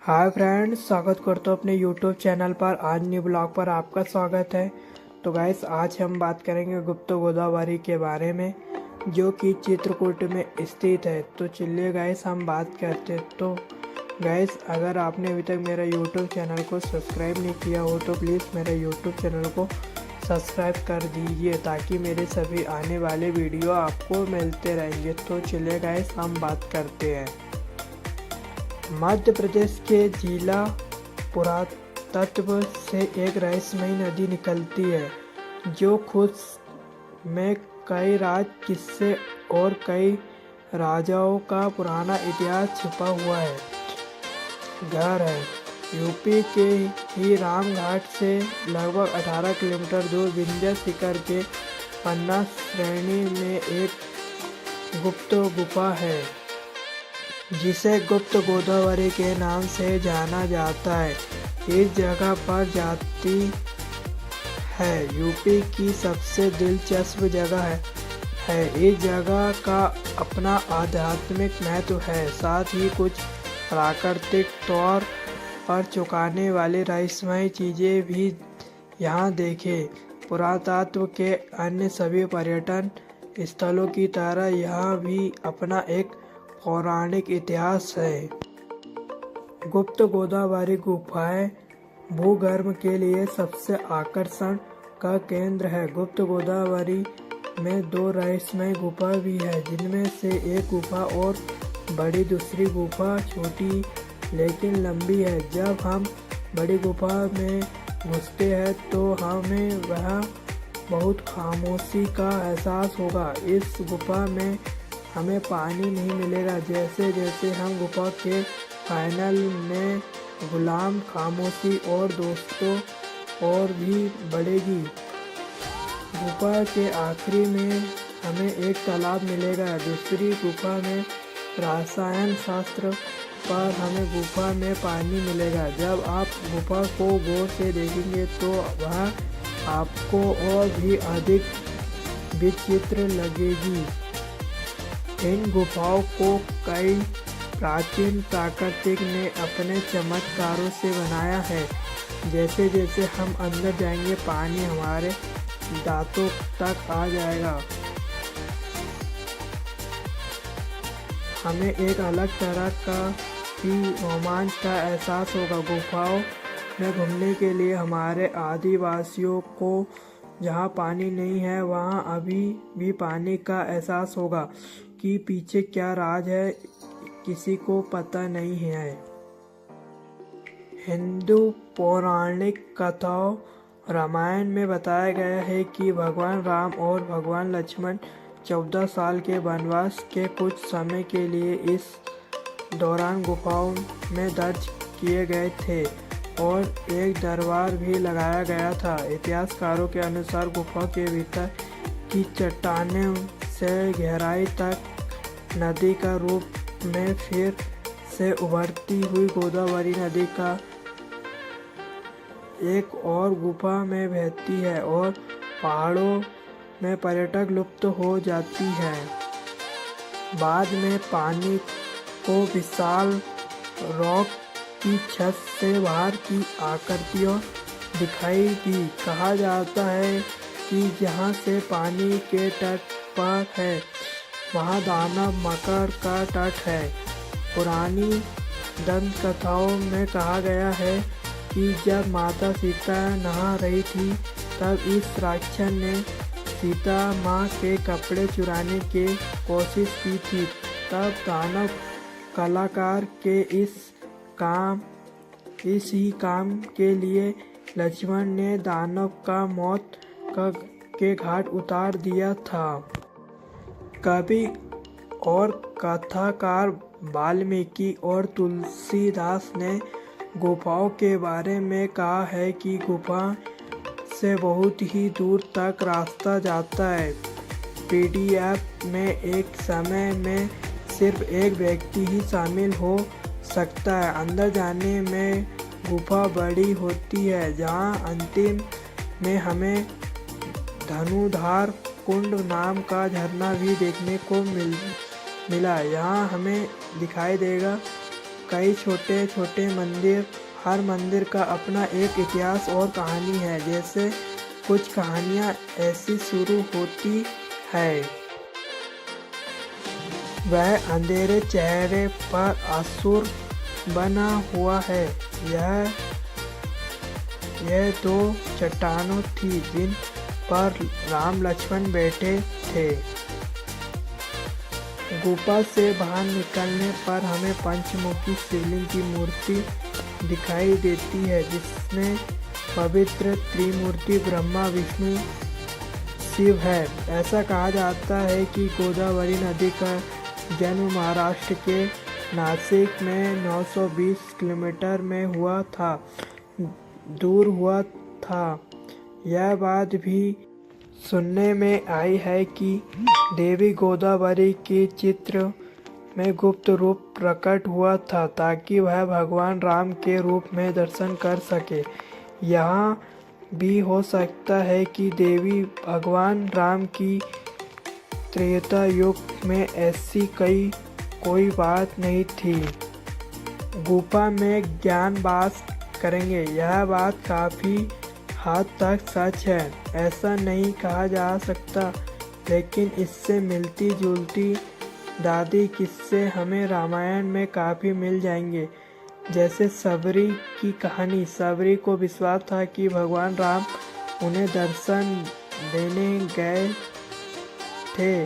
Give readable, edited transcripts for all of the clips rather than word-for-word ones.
Hi friends, स्वागत करता हूँ अपने यूट्यूब चैनल पर। आज न्यू ब्लॉग पर आपका स्वागत है। तो गाइस, आज हम बात करेंगे गुप्त गोदावरी के बारे में, जो कि चित्रकूट में स्थित है। तो चलिए गाइस, हम बात करते हैं। तो गाइस, अगर आपने अभी तक मेरा यूट्यूब चैनल को सब्सक्राइब नहीं किया हो तो प्लीज़ मेरे यूट्यूब चैनल को सब्सक्राइब कर दीजिए, ताकि मेरे सभी आने वाले वीडियो आपको मिलते रहेंगे। तो चलिए गाइस, हम बात करते हैं। मध्य प्रदेश के जिला पुरातत्व से एक रहस्यमयी नदी निकलती है, जो खुद में कई राज किस्से और कई राजाओं का पुराना इतिहास छुपा हुआ है। घर है यूपी के ही रामघाट से लगभग 18 किलोमीटर दूर विंध्य शिखर के पन्ना श्रेणी में एक गुप्त गुफा है, जिसे गुप्त गोदावरी के नाम से जाना जाता है। इस जगह पर जाती है यूपी की सबसे दिलचस्प जगह है। इस जगह का अपना आध्यात्मिक महत्व है, साथ ही कुछ प्राकृतिक तौर पर चौंकाने वाली रहस्यमयी चीज़ें भी यहाँ देखें। पुरातत्व के अन्य सभी पर्यटन स्थलों की तरह यह भी अपना एक पौराणिक इतिहास है। गुप्त गोदावरी गुफाएं भूगर्भ के लिए सबसे आकर्षण का केंद्र है। गुप्त गोदावरी में दो रहस्यमय गुफा भी है, जिनमें से एक गुफा और बड़ी, दूसरी गुफा छोटी लेकिन लंबी है। जब हम बड़ी गुफा में घुसते हैं तो हमें वह बहुत खामोशी का एहसास होगा। इस गुफा में हमें पानी नहीं मिलेगा। जैसे जैसे हम गुफा के फाइनल में गुलाम खामोशी और दोस्तों और भी बढ़ेगी। गुफा के आखिरी में हमें एक तालाब मिलेगा। दूसरी गुफा में रसायन शास्त्र पर हमें गुफा में पानी मिलेगा। जब आप गुफा को गौर से देखेंगे तो वह आपको और भी अधिक विचित्र लगेगी। इन गुफाओं को कई प्राचीन प्राकृतिक ने अपने चमत्कारों से बनाया है। जैसे जैसे हम अंदर जाएंगे, पानी हमारे दांतों तक आ जाएगा। हमें एक अलग तरह का ही रोमांच का एहसास होगा। गुफाओं में घूमने के लिए हमारे आदिवासियों को जहाँ पानी नहीं है, वहाँ अभी भी पानी का एहसास होगा कि पीछे क्या राज है, किसी को पता नहीं है। हिंदू पौराणिक कथाओं रामायण में बताया गया है कि भगवान राम और भगवान लक्ष्मण 14 साल के वनवास के कुछ समय के लिए इस दौरान गुफाओं में दर्ज किए गए थे और एक दरबार भी लगाया गया था। इतिहासकारों के अनुसार गुफा के भीतर की चट्टानों से गहराई तक नदी का रूप में फिर से उभरती हुई गोदावरी नदी का एक और गुफा में बहती है और पहाड़ों में पर्यटक लुप्त हो जाती है। बाद में पानी को विशाल रॉक की छत से बाहर की आकृतियाँ दिखाई दी। कहा जाता है कि जहाँ से पानी के तट पर है, वहाँ दानव मकर का तट है। पुरानी दंत कथाओं में कहा गया है कि जब माता सीता नहा रही थी, तब इस राक्षस ने सीता माँ के कपड़े चुराने की कोशिश की थी। तब दानव कलाकार के इस ही काम के लिए लक्ष्मण ने दानव का मौत के घाट उतार दिया था। कवि और कथाकार वाल्मीकि और तुलसीदास ने गुफाओं के बारे में कहा है कि गुफा से बहुत ही दूर तक रास्ता जाता है। पीडीएफ में एक समय में सिर्फ एक व्यक्ति ही शामिल हो सकता है। अंदर जाने में गुफा बड़ी होती है, जहां अंतिम में हमें धनुधार कुंड नाम का झरना भी देखने को मिला। यहाँ हमें दिखाई देगा कई छोटे छोटे मंदिर, हर मंदिर का अपना एक इतिहास और कहानी है। जैसे कुछ कहानियाँ ऐसी शुरू होती है, वह अंधेरे चेहरे पर असुर बना हुआ है। यह दो चट्टानों थी जिन पर राम लक्ष्मण बैठे थे। गुफा से बाहर निकलने पर हमें पंचमुखी शिवलिंग की मूर्ति दिखाई देती है, जिसमें पवित्र त्रिमूर्ति ब्रह्मा विष्णु शिव है। ऐसा कहा जाता है कि गोदावरी नदी का जन्म महाराष्ट्र के नासिक में 920 किलोमीटर में दूर हुआ था। यह बात भी सुनने में आई है कि देवी गोदावरी के चित्र में गुप्त रूप प्रकट हुआ था, ताकि वह भगवान राम के रूप में दर्शन कर सके। यहाँ भी हो सकता है कि देवी भगवान राम की त्रेता युग में ऐसी कोई बात नहीं थी। गुफा में ज्ञान वास करेंगे, यह बात काफ़ी हद तक सच है। ऐसा नहीं कहा जा सकता, लेकिन इससे मिलती जुलती दादी किस्से हमें रामायण में काफ़ी मिल जाएंगे। जैसे सबरी की कहानी। सबरी को विश्वास था कि भगवान राम उन्हें दर्शन देने गए थे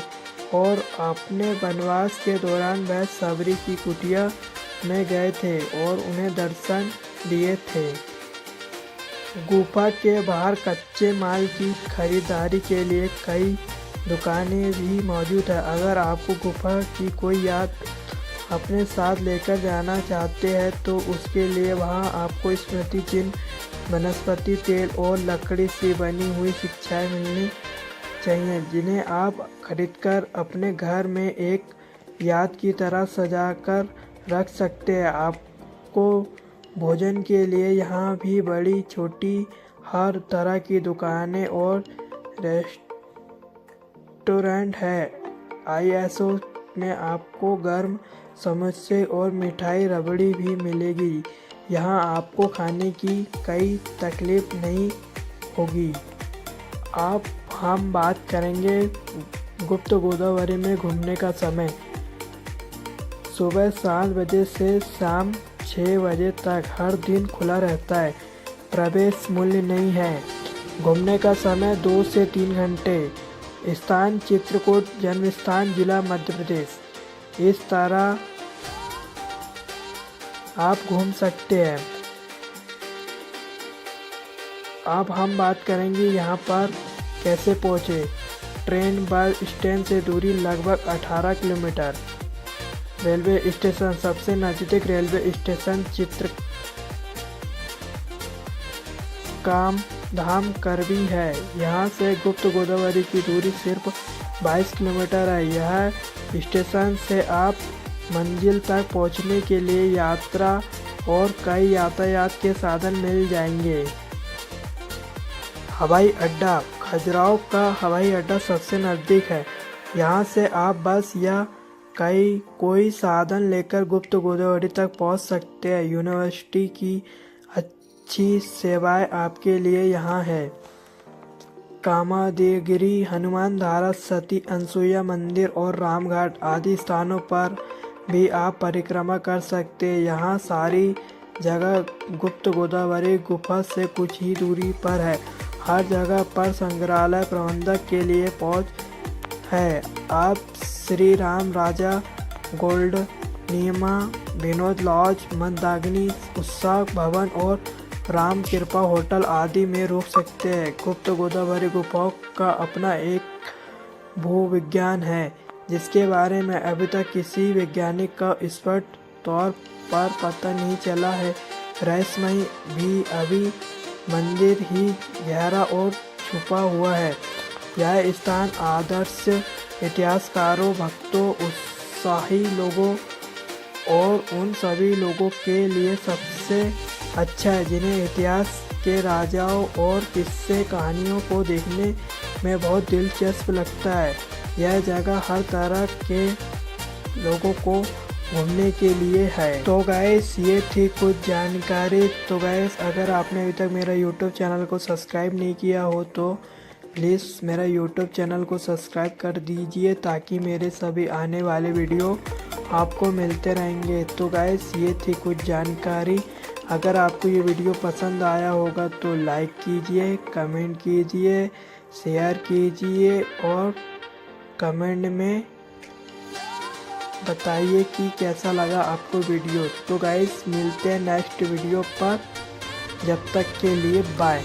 और अपने वनवास के दौरान वह सबरी की कुटिया में गए थे और उन्हें दर्शन दिए थे। गुफा के बाहर कच्चे माल की खरीदारी के लिए कई दुकानें भी मौजूद है। अगर आपको गुफा की कोई याद अपने साथ लेकर जाना चाहते हैं तो उसके लिए वहां आपको स्मृति चिन्ह, वनस्पति तेल और लकड़ी से बनी हुई शिक्षाएं मिलनी चाहिए, जिन्हें आप खरीदकर अपने घर में एक याद की तरह सजाकर रख सकते हैं। आपको भोजन के लिए यहाँ भी बड़ी छोटी हर तरह की दुकानें और रेस्टोरेंट है। ISO में आपको गर्म समोसे और मिठाई रबड़ी भी मिलेगी। यहाँ आपको खाने की कोई तकलीफ नहीं होगी। हम बात करेंगे गुप्त गोदावरी में घूमने का समय। सुबह 7 बजे से शाम 6 बजे तक हर दिन खुला रहता है। प्रवेश मूल्य नहीं है। घूमने का समय 2 से 3 घंटे। स्थान चित्रकूट, जन्म स्थान जिला मध्य प्रदेश। इस तरह आप घूम सकते हैं। अब हम बात करेंगे यहाँ पर कैसे पहुँचे। ट्रेन बस स्टैंड से दूरी लगभग 18 किलोमीटर। रेलवे स्टेशन, सबसे नज़दीक रेलवे स्टेशन चित्रकाम धाम करवी है। यहाँ से गुप्त गोदावरी की दूरी सिर्फ 22 किलोमीटर है। यह स्टेशन से आप मंजिल तक पहुँचने के लिए यात्रा और कई यातायात के साधन मिल जाएंगे। हवाई अड्डा। खजुराहो का हवाई अड्डा सबसे नज़दीक है। यहाँ से आप बस या कोई साधन लेकर गुप्त गोदावरी तक पहुँच सकते हैं। यूनिवर्सिटी की अच्छी सेवाएं आपके लिए यहाँ है। कामादेगिरी, हनुमान धारा, सती अनसुईया मंदिर और रामघाट आदि स्थानों पर भी आप परिक्रमा कर सकते हैं। यहाँ सारी जगह गुप्त गोदावरी गुफा से कुछ ही दूरी पर है। हर जगह पर संग्रहालय प्रबंधक के लिए पहुँच है। आप श्री राम राजा गोल्ड नियमा, विनोद लॉज, मंदाकिनी उत्सव भवन और राम कृपा होटल आदि में रुक सकते हैं। गुप्त गोदावरी गुफाओं का अपना एक भूविज्ञान है, जिसके बारे में अभी तक किसी वैज्ञानिक का स्पष्ट तौर पर पता नहीं चला है। रहस्यमय भी अभी मंदिर ही गहरा और छुपा हुआ है। यह स्थान आदर्श इतिहासकारों, भक्तों, उत्साही लोगों और उन सभी लोगों के लिए सबसे अच्छा है जिन्हें इतिहास के राजाओं और किस्से कहानियों को देखने में बहुत दिलचस्प लगता है। यह जगह हर तरह के लोगों को घूमने के लिए है। तो गाइस ये थी कुछ जानकारी। तो गाइस अगर आपने अभी तक मेरा यूट्यूब चैनल को सब्सक्राइब नहीं किया हो तो प्लीज़ मेरा यूट्यूब चैनल को सब्सक्राइब कर दीजिए ताकि मेरे सभी आने वाले वीडियो आपको मिलते रहेंगे। तो गाइस ये थी कुछ जानकारी। अगर आपको ये वीडियो पसंद आया होगा तो लाइक कीजिए, कमेंट कीजिए, शेयर कीजिए और कमेंट में बताइए कि कैसा लगा आपको वीडियो। तो गाइस मिलते हैं नेक्स्ट वीडियो पर, जब तक के लिए बाय।